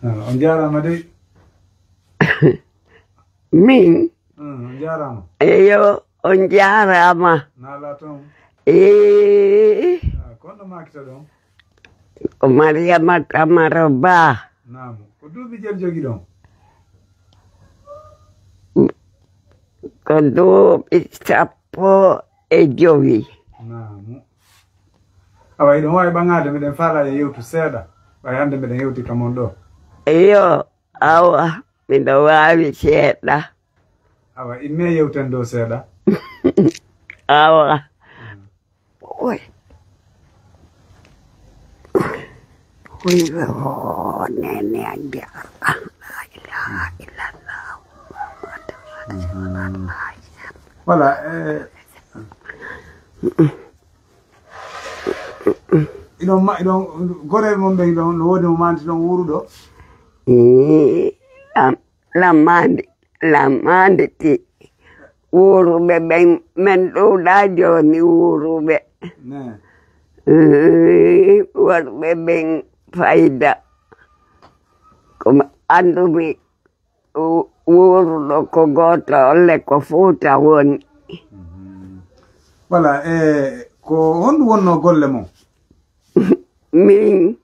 On jarama de. Min. On jarama. Eyo on jarama. Nala ton. Kono makita don. Ko Mariama Kamara Ba. Namu. Ko dubi jel jogi don. Ko dubi sappo e jowi. Namu. Awa idon wawi bangade meden fala e yewtu seeda. Way hande meden yewti kamon do. Eyo awa miɗo wawi seeɗa. Awa imme yewten do seeda. Awa. Oy. Oh, nene aja. La ilaha illallah. Voilà. Idon gore mon be idon no wodi mo manti don wuru do. Lamande ti wuruɓe ɓen men ɗuɗa joni wuruɓe. Worɓe ɓen fayda komi andumi wuruɗo ko goto olle ko Fuuta woni. Voilà, ko honɗum wonno golle mon? Min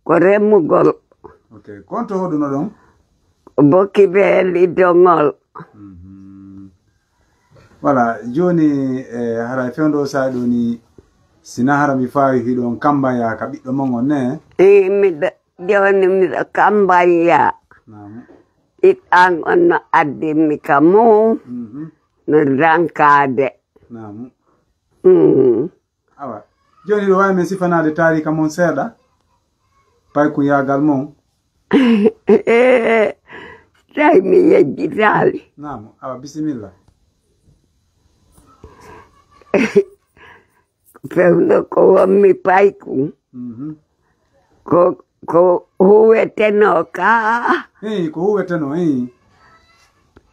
ko remugol. Ok, konto hoɗuno ɗon? Bokki beeli dongol. Voilà, joni hara fewndo sa ɗo ni sina hara mi fawi hiɗon kambaya ka ɓiɗɗo mon on ne? Joni miɗo kambaya. Ɓiɗɗan on no addimi ka mum no rankade. Awa, joni ɗo wawi min sifanade tarika mon seeɗa pay ko yagal mon. Tawi mi yejjitali. Naam, awa bisimilla. Fewno ko wonmi payku ko huweteno ka. Ko huweteno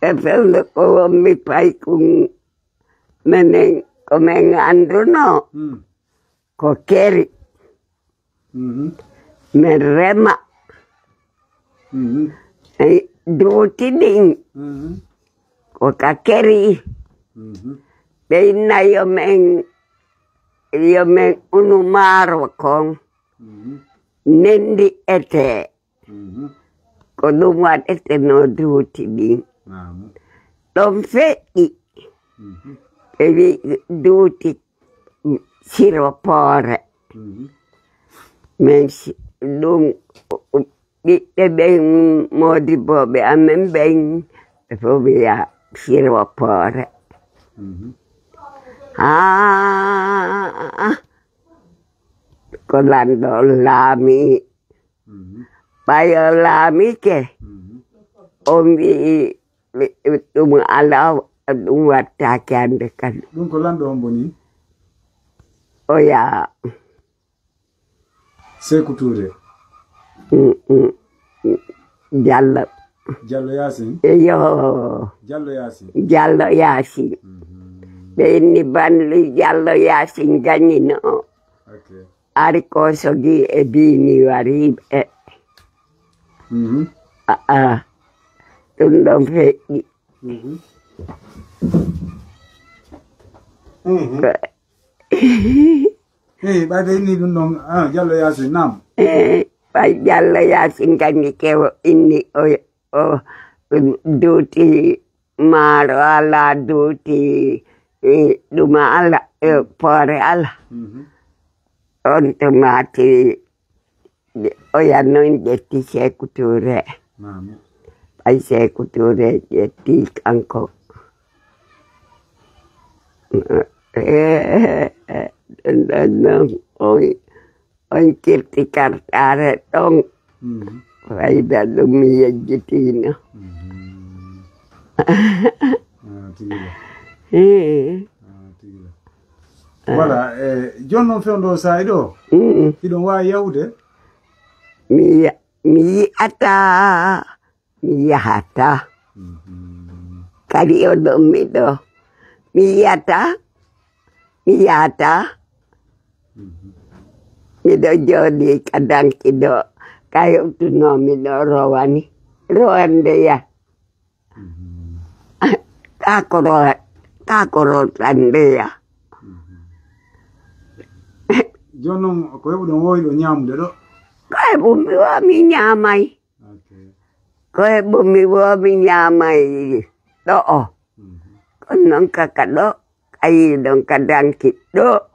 fewno ko wonmi payku menen ko men anduno ko keri men rema duuti ɗin ko ka keri ɓeyna yomen unu maaro kon nendi ete ko ɗum waɗete no duuti ɗin ɗon feƴƴi ɓe wi duuti siropoore men ɗum ɓiɓɓe ɓen modiboɓe amen ɓen ɓe fof wiya siropoore. Ko lanɗo laami ɓayo laami ke on wi ɗum ala ɗum wattake hande kadi. Ɗum ko lanɗo on boni? O yaa Sékou Touré. Diallo. Diallo Yacine? Yo. Diallo Yacine. Diallo Yacine. Ɓe inni Banli Diallo Yacine gañino. Ari kosogi e bini wariɓe. Ɗum ɗon feƴƴi. Ɓayde inni ɗum ɗon Diallo Yacine nam? Ɓay Diallo Yacine gañi kewo inni o duuti maaro ala duuti ɗum ala poore ala. On tomati o yannoin ƴetti Sékou Touré. Ɓay Sékou Touré ƴetti kanko. Non on kirti kartare ɗon fayda ɗum mi yejjitino. Voilà, joni noon fewndo sa'i ɗo hiɗon wawi yahude? Mi yahata kadi o ɗon miɗo mi yahata miɗo jooɗi kadanki ɗo kayo tu nomi no rawani rawande ya kakoro sande ya Jono ko hebu don woy do nyamde do. Koe bumi wa mi nyamai. Okay. Koe bumi wa mi nyamai. Do. Konon kakado ai don kadang kido.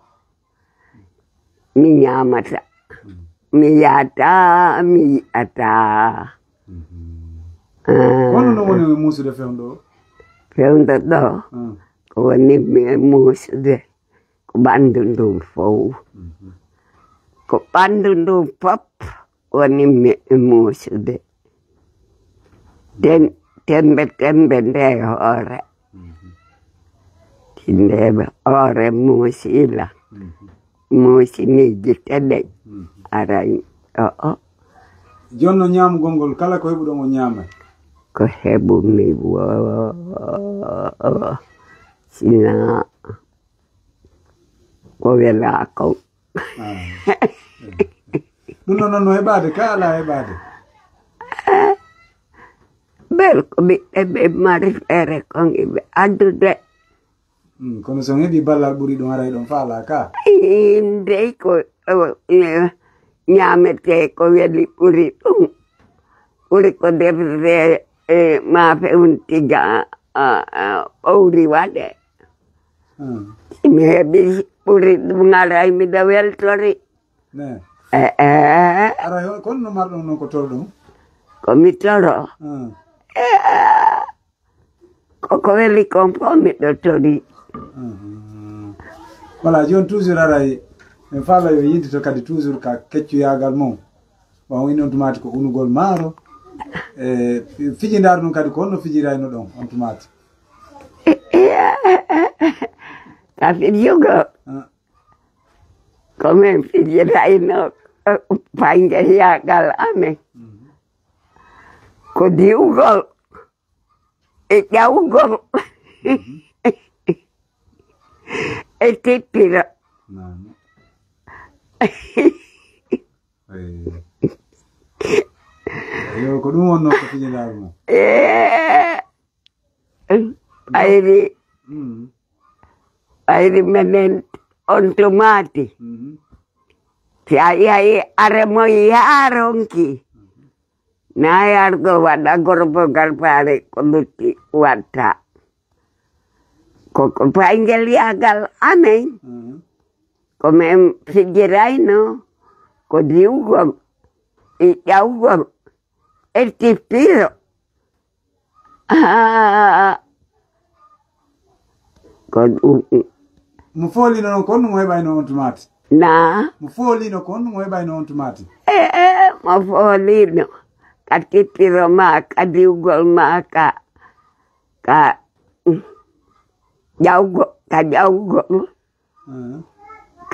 Mi nyamata. Mi yata, mi ata. Kono no woni musu de fewndo. Fewndo do. Ko woni mi musu de. Ko bandun dum fo. Ko bandun dum pop woni mi musu de. Tembe de ore. Tindebe ore musila. Musi ni jitede. Arai. Jonno nyam gongol kala ko hebu do mo nyama. Ko hebu mi wo. Sina. Ko wela ko. No hebade kala hebade. Bel ko bi ebe mari fere kong ibe adude. Kono so ngedi ballal buri don aray don fala ka. Inde ko nyamete ko weli buri dum. Buri ko defre ma fe un tiga ori wade. Mi hebi buri dum ngaray mi da wel tori. Ne. Ara kon no mardo no ko tordum. Ko mi toro. Ko weli kompromi do tori. Voilà, jon toujours aray en fala yo yidi to kadi toujours ka keccu yagal mom. Wa woni on tumati ko unugol maro. Fiji ndar dum kadi ko no fijira no don on tumati. Ka fijugo. Come fijira no painga yagal ame. Ko diugol. Jaugol. Titira. No. Yo ko dum wonno ko fiji ndar mo. Airi menen on tomati. Si ai aremo yaronki. Na yargo wada gorbo galpare konduti wata. Koko paingel yagal amen. Come figuraino. Ko diugo. E yaugo. E tipiro. Mo foli no kon mo hebay no on tomati. Na. Mo foli no kon mo hebay no on tomati. Mo foli no. Katipiro maka diugol maka. Ka jaugo. Ka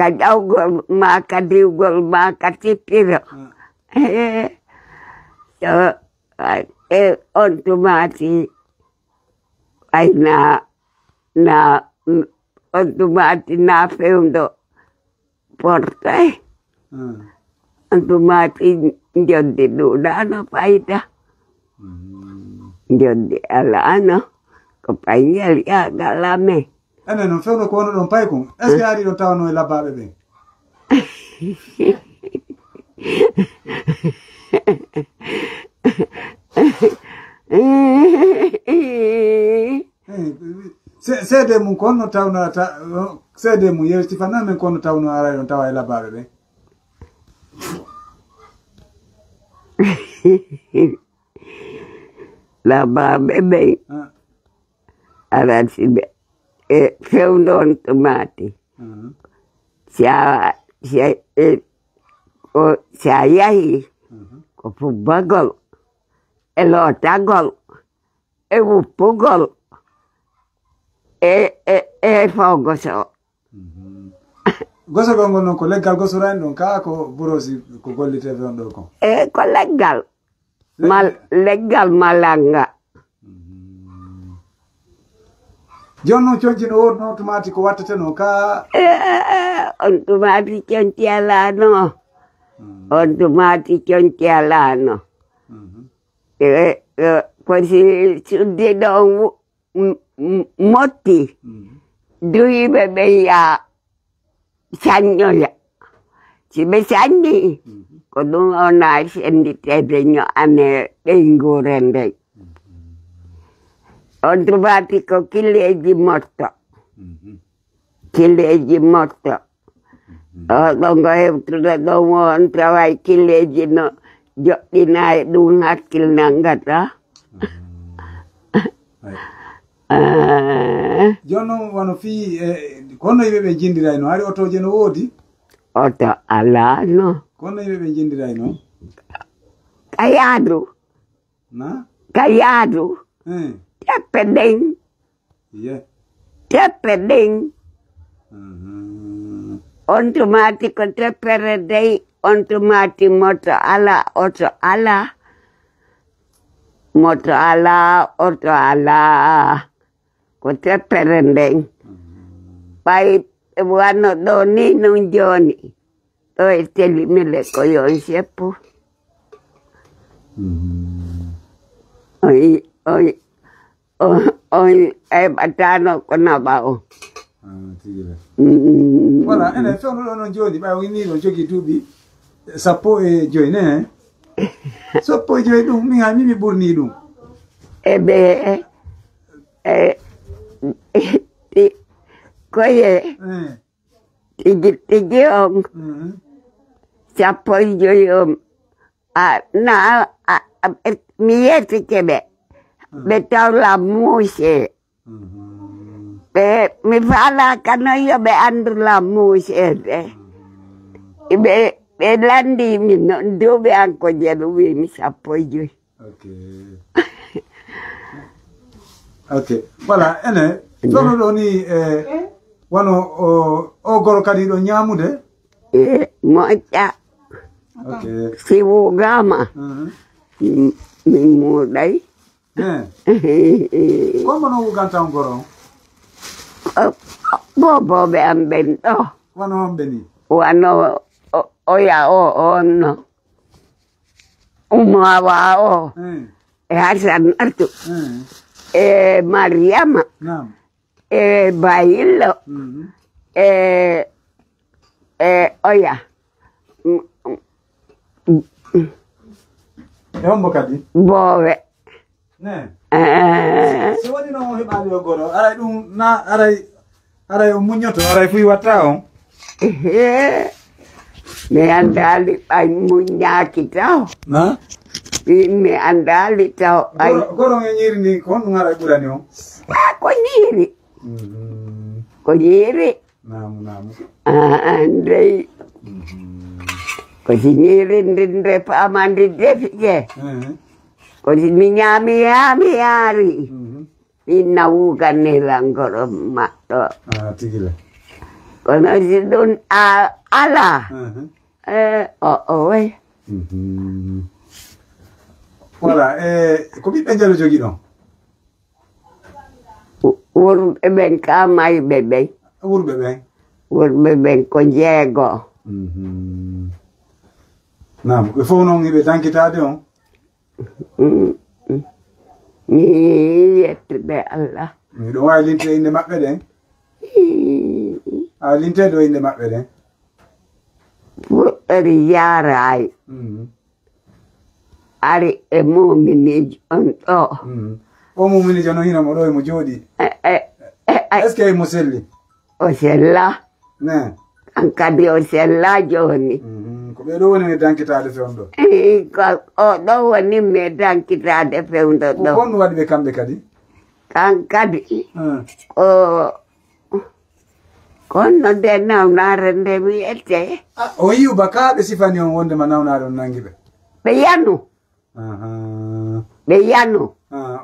jaugo maka diugol maka tipiro. So on tomati. Ay na on tomati na feundo porte. On tomati Jondi duda no paida. Jondi ala no. Ko paingel ya galame. Ene non feudo ko ono don pay kon. Est-ce que ari don tawno e lababe be? Sede mun kono tawno sede mun yerti fana men kono tawno ara don tawa e lababe be. La babe arasibe feundo on tomati. Sia yahi ko pubagol elotagol upugol fogoso. Goso gongo non ko leggal goso ran don ka ko burosi ko gollite feundo ko. Ko leggal. Leggal malanga. Jonno chonjino wonno tomati ko wattete no ka on tomati chonti ala no. on tomati conchialano. Così su di don motti, due bebe ya sagnoya. Si besani, con una sendite ane ingurende. Ho trovato con chileggi morto. Chileggi morto. Don't go to the don't try chileggi no. Jokinai dung hakil nangata. Jono wano fi kono ibe jindira no ari oto jeno wodi. Oto ala no. Kono ibe jindira no. Kayadu. Na? Kayadu. Tepeding. Yeah. Tepeding. Automático teperedei. Ontumati moto ala, oto ala. Moto ala, oto ala. Kote perendeng. Pai wano doni nung joni. To esteli mile koyon sepu. Oi, batano kona bao. Voilà, ene fono non joni, ba wini non jogi tubi. Sapo e joine. Sapo e joine dum mi ha mi burni dum. Ebe koye tigi om sapo e joine na mieti kebe betau la muse be mi fala kana yo be andur la muse ibe landi mino dove anche lui mi sa poi. Ok. Voilà, ene sono doni wano o goro kadi do nyamude. Mocha. Ok. Si wugama. Mi mudai. Come no uganta un goro? Bobo be ambento. Wano ambeni. Wano oya no. Umawa o. Hasan artu. Mariama. Naam. Bailo. Oya. Hombo kadi. Bowe. Ne. So wadi no hebali ogoro. Aray dum na aray munyoto aray fu watao. Me andali ay munyaki tao. Na? Me andali tao ay. Goro nyiri ni kon ngara burani o. Ko nyiri. Ko nyiri. Naam. Andai. Ko nyiri ndinde pa mandi defike. Ko minyami ari. Inauga nilangoro mato. Tigile. Kono sidun ala. Voilà, komi penjalo jogi don. Ur ben kamai bebe. Ur bebe. Ur bebe ko jego. Naam, ko fo non ibe tankitade on. Ni yette Allah. Mi do way linte inde mabbe den. Linte do inde mabbe den. Yarai. Ari e mumini on to. O mumini jano hina mo do mo jodi. Est-ce que mo selli? O sella. Ne. Ankadi o sella joni. Ko be do woni dankitade fewndo. Ko do woni me dankitade fewndo do. Ko wadi be kambe kadi? Kankadi. Kono de nawnare nde wiyete. O yiu baka be sifani on wonde ma nawnare on nangibe. Be yanu. Be yanu.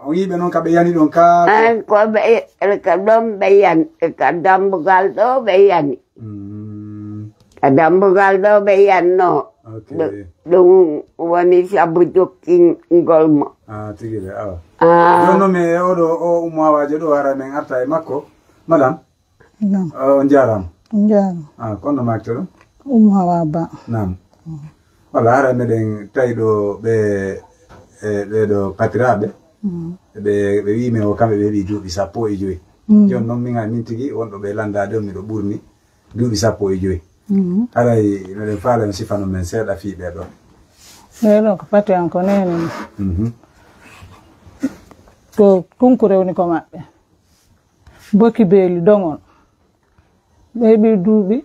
O yibe non ka be yani don ka. Ko be ka dom be yan ka dambugal do be yani. Ka dambugal do be yanno. Okay. Dum woni sabuto king ngolmo. Tigile Jono me odo o umawaje do wara men arta e makko. Madam. No. Njaram. Njaram. Kono maktoro. Umawaba. Naam. wala ara meɗen tawi ɗo ɓeɗo patiraɓe ɓe wimi o kamɓe ɓe heeɓi duuɓi 15 joni noon min tigi wonɗo ɓe landade on miɗo ɓurni duuɓi 15 haray meɗen faala mi sifano men seeɗa fiiɓe ɗon ɓeɗo ko pati an ko nene to kunku rewni ko maɓɓe boki beeli dongol ɓe heeɓi duuɓi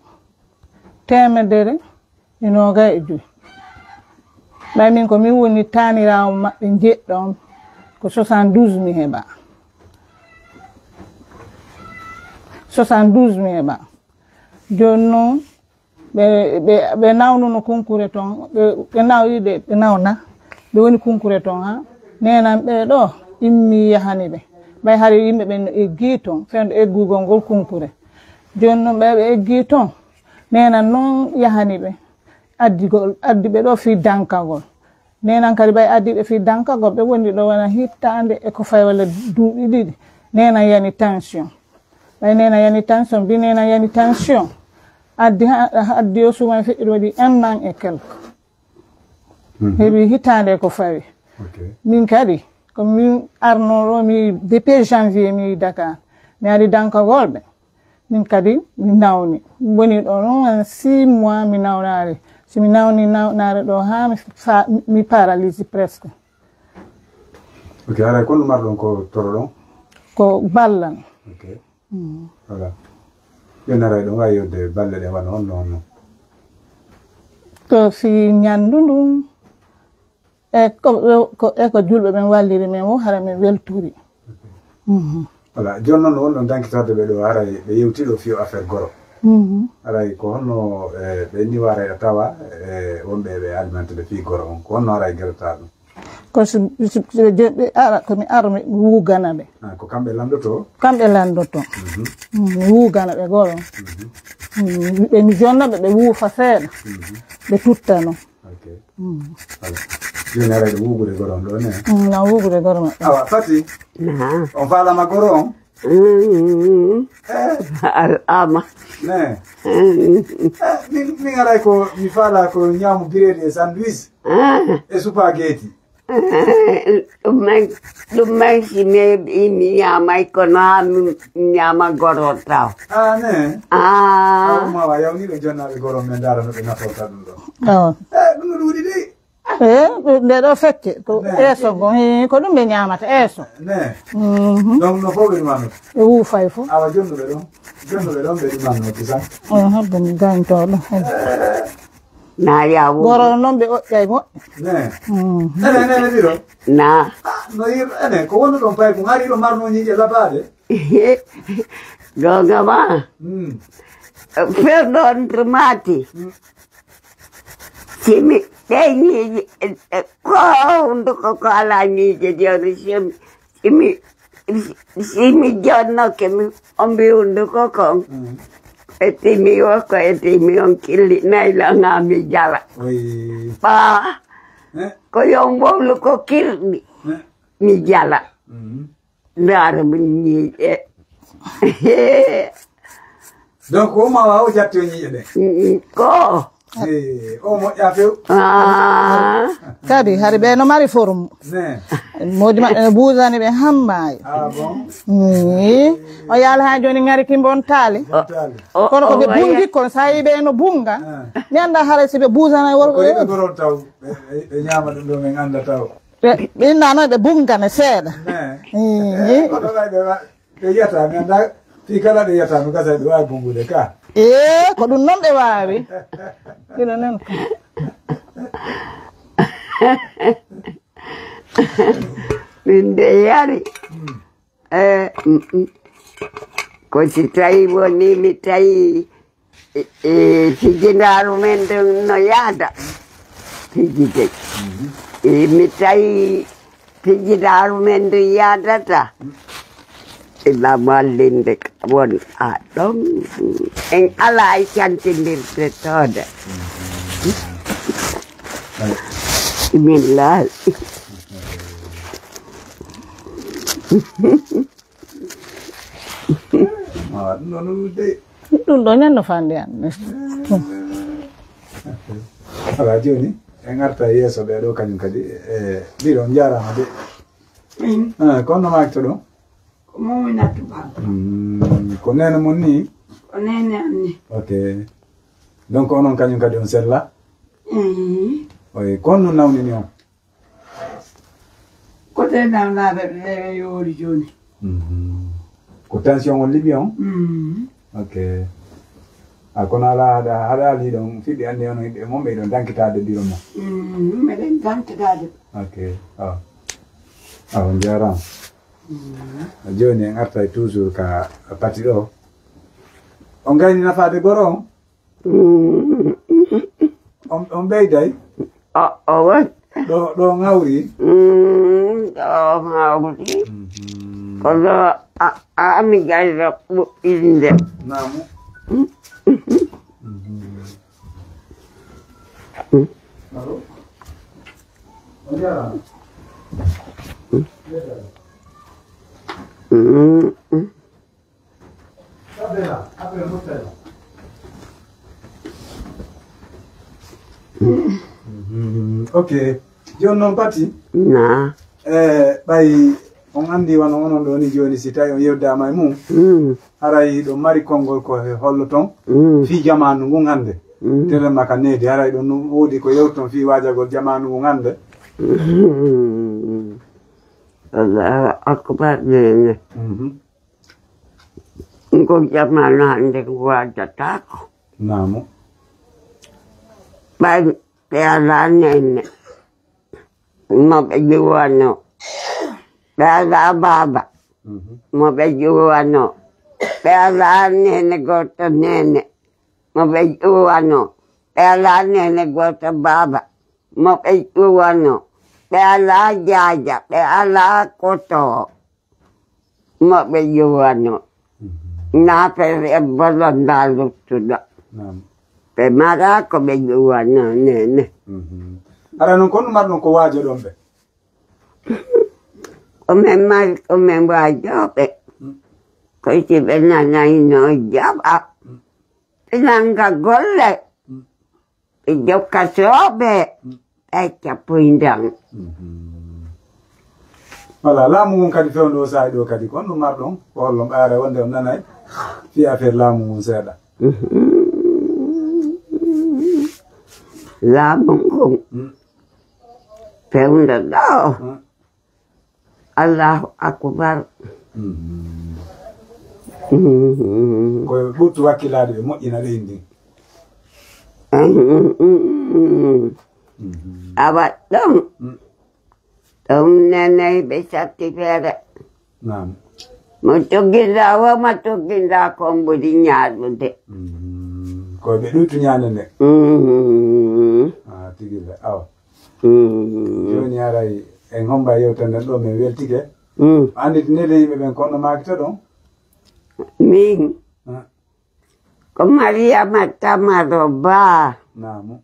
125 ɓay min ko min woni tanirawo maɓɓe jeɗɗo on ko 72 mi heɓa 72 mi heɓa joni noon ɓe nawnuno kunkure toon ɓe nawyiɗe ɓe nawna ɓe woni kunkure toon ha nenan ɓeɗo immi yahani ɓe ɓay hari yimɓe ɓe no eggi toon fewde eggugol ngol kunkure joni noon ɓe eggi toon nenan noon yahani ɓe addi ɓe ɗo fi dankagol nenan kadi ɓay addi ɓe fi dankagol ɓe woni ɗo wona hittande e ko fay walla duuɓi ɗiɗi nenan yani tension ɓay nenan yani tension mbi nenan yani tension addi o suman feƴƴiɗo waɗi 1 an et quelque heeɓi hittande ko fawi min kadi ko min arnoɗo mi depuis janvier mi yi Dakar mi ari dankagol ɓe min kadi mi nawni woni ɗo noon 6 mois mi nawnari si mi nawni nawnare ɗo ha mi paralysie presque ok ara kono marɗon ko toro ɗon ko ballan ok voilà joni ara ɗon wawi yodde balle ɗe wano honno to fi ñandu ndum e ko julɓe ɓen walliri men o hara min weltori voilà joni noon wonɗon dankitorde ɓe ɗo haray ɓe yewtiɗo fiyo affaire goro haray ko honno ɓe ni waray a tawa wonɓe ɓe alimente ɓe fi goro on ko honno haray guerata ɗum ko ɓe ara komi ara mi wugana ɓe ko kamɓe landoto kamɓe landoto mi wugana ɓe goro ɓe mi jonnoɓe ɓe wuufa seeɗa ɓe tutta noon voilà joni ara ɗo wugude goro on ɗo ne na wugude goro maɓɓe awa Fati on faalama goro on ama ne min aray ko mi faala ko ñaamu biredi e sandwich e supageti ɗum man si mi ñamay kono ha mi ñama goro taw ne mawa yawniɗo jonnaɓe goro men dara no ɓe naforta ɗum ɗo ɗum no ɗuuɗi de nde ɗo fecce ko eeso go ko ɗum ɓe ñamata eeso ne donc no fof ɓe ɗumanno ɓe wuufay fof awa jonnuɓe ɗon ɓe ɗumanno kisan habde mi gañtoɗo na yawo goro noon ɓe oƴƴay moƴƴe ene ɗiɗo na no yir ene ko wonno ɗon pay ko hariɗo marno ñiiƴe labaɗe gogama ferɗon tomati simi ɗe ñiiƴe ko hunduko ko ala ñiiƴe joni simi jonnoke mi o mbi hunduko kon etimi o ko etimi on killi naylanga mi jala ɓa ko yombolu ko kirɗi mi jala ndaara mi ñiiƴe donc o ma wawa o jatti o ñiiƴe ɗe ko o moƴƴa few kadi hari ɓe no mari forme moodi maɓɓe no buusani ɓe hammayi o yaala ha joni ngari kimbon taali kono ko ɓe bungi kon sa yi ɓe no bunga mi anda haara si ɓe buusana worko ɓe goron taw ɓe ñama ɗum ɗo min anda taw ɓe inna noon ɓe bungane seeɗa ɓe yiyata mi anda fi kala ɗe yiyata mi gasa ɓe wawi bungude ka ko ɗum noon ɓe wawi ino nen min de yari ko si tawi woni mi tawi fijindaru men ɗum no yaada fijide mi tawi fijindaru men ɗum yaadata ila mallinde won a ɗon en ala e cantindirde toode min laali ɗum ɗo ñande fande an ala joni engarta yeso ɓe ɗo kañum kadi ɓiɗo jarama de kono makto ɗo ko mominatu baba ko nene mon ni ko nene anni ok donc onon kañum kadi on sella oy kon no nawnini on ko te nawnaɓe ɓe yoori joni ko tension on liɓi on ok kono ala haɗa ali ɗon fiɗɗi anndi on yimɓe mon ɓeyɗon dankitade biro mo meɗen dankitade ok on jarama joni en artay toujours ka pati ɗo on gayni nafade goro on ɓeyday ɗo ŋawri ɗo ŋawri kono ami gayra ɓuɓɓinde namu Allô? On jarama ok joni noon pati na ɓay on andi wano onon ɗo ni joni si tawi on yewdama e mum haray ɗo mari konngol ko hollo ton fi jamanu ngun hande terema ka needi haray ɗon woodi ko yewton fi wajagol jamanu ngun hande Allahu akbar nene ko jamanu hande wajatako namu ɓay ɓe ala nene moɓe juwano ɓe ala baba moɓe juwano ɓe ala nene goto nene moɓe juwano ɓe ala nene goto baba moɓe juwano ɓe ala jaja ɓe ala koto moɓe juwano nafe bolonda luttuɗo ɓe mara ko ɓe juwano nene ara noon kon ɗumar ɗon ko waajo ɗon ɓe komin mari komin waajoɓe koyti ɓe nanayno jaɓa ɓe nanga golle ɓe jokkatooɓe ɓe cappoydan voilà laamu ngun kadi fewno ɗo saahi ɗo kadi kon ɗumar ɗon ko hollon ɓaare wonde on nanay fi affaire laamu ngun seeɗa laamu ngun fewndo ɗo Allahu akbar koye ɓurtu wakkilade ɓe moƴƴina leydi ndin awa ɗon ɗum neney ɓe satti feere mo togginda woma togginda kon ɓuri ñaaɗude koye ɓe ɗuytu ñaande nde tigille awa joni haray en homba yewtere nden ɗo min weltike anditi nede yimɓe ɓen konno makito ɗon min ko Mariama Tamaro Ba namu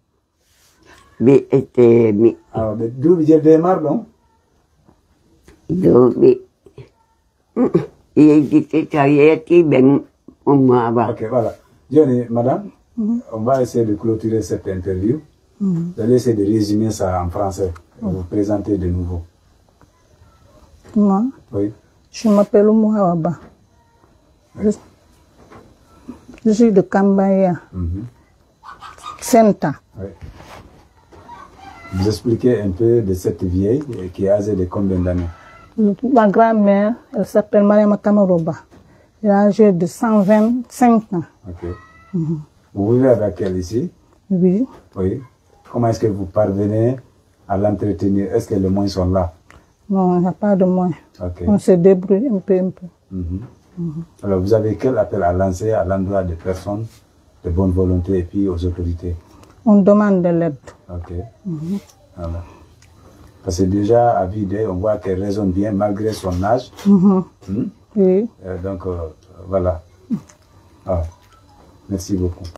mbi'etemi awa ɓe duuɓi jedde mar ɗon duuɓi yejjitita yettiɓe ummawa ok voilà joni madame on va essayer de clôturer cette interview vous allez essayer de résumer ça en français vous présenter de nouveau moi oui je m'appelle Mouhawa Ba je suis de Kambaya Senta. Oui. Vous expliquez un peu de cette vieille qui est âgée de combien d'années? Ma grand-mère, elle s'appelle Mariama Tamaro Ba. Elle est âgée de 125 ans. Ok. Vous vivez avec elle ici? Oui. Oui. Comment est-ce que vous parvenez à l'entretenir? Est-ce que les moyens sont là? Non, il n'y a pas de moyens. Okay. On se débrouille un peu. Alors, vous avez quel appel à lancer à l'endroit des personnes de bonne volonté et puis aux autorités? On demande de l'aide. Ok. Voilà. Parce que déjà, à vue d'œil, on voit qu'elle raisonne bien malgré son âge. Oui. Donc, voilà. Merci beaucoup.